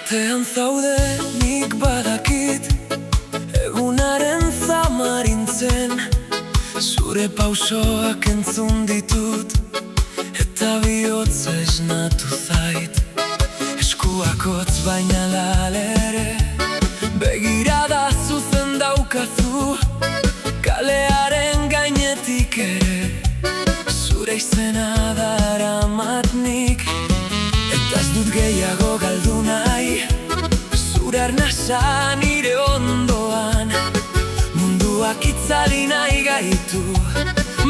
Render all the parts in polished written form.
Batean zaude nik badakit, egunaren zamarintzen. Zure pausoak entzun ditut, eta bihotza esnatu zait. Eskuak hotz baina lalere, begirada zuzen daukazu. Kalearen gainetik ere, zure izena daramat nik. Eta ez dut gehiago galdu nahi, zure arnasa nire ondoan. Munduak itzali nahi gaitu,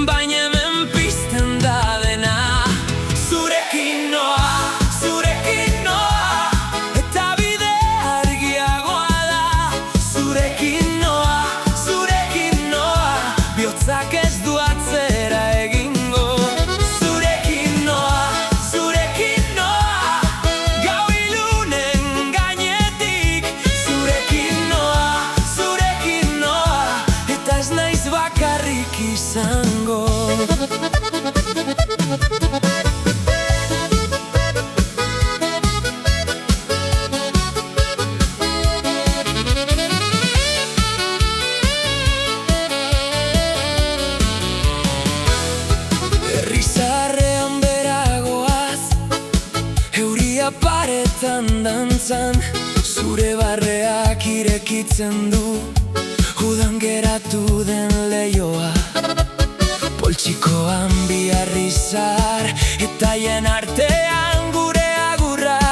baina hemen pizten da dena. Zurekin noa, zurekin noa, eta bide argiagoa da. Zurekin noa, zurekin noa, bihotzak ez du atzera egingo. Zurekin noa, zurekin noa, gau ilunen gainetik. Zurekin noa, eta ez naiz bakarrik izango. Herrizarrean beragoaz, euria paretan dantzan. Zure barreak irekitzen du, udan geratu den leioa. Poltsikoan biarrizar, eta hien artean gure agurra.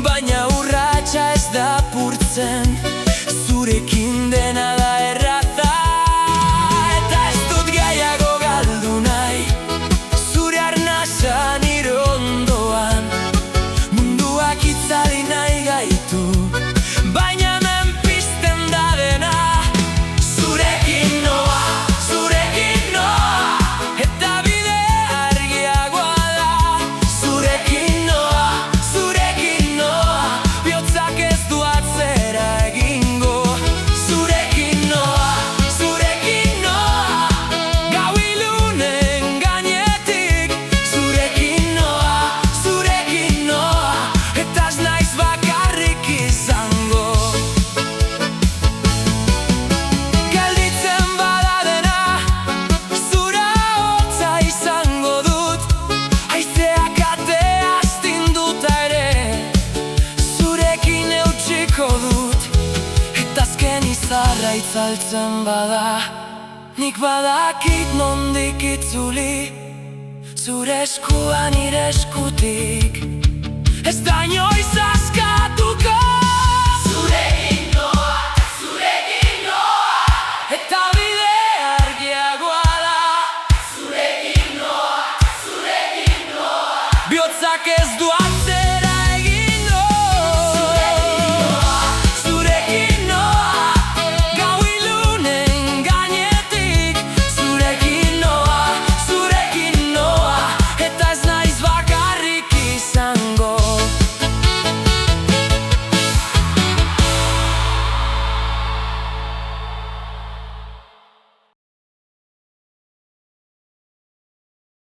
Baina urratsa ez da purtzen, zurekin dena da erraza. Eta ez dut gehiago galdu nahi, zure arnasa nire ondoan. Munduak itzali nahi gaitu, baina hemen pizten da dena. Zurekin noa, zurekin noa, eta bide argiagoa da. Zurekin noa, bihotzak ez du atzera egingo. Zurekin noa, gau ilunen gainetik. Zurekin noa, eta ez naiz bakarrik izango. Gelditzen bada dena, zura hotza izango dut. Haizeak atea astinduta ere, zurekin eutsiko dut. Eta azken izarra itzaltzen bada, nik badakit nondik itzuli. Zure eskua nire eskutik, ez da inoiz askatuko. Zurekin noa, eta bide argiagoa da. Zurekin noa, bihotzak ez du atzera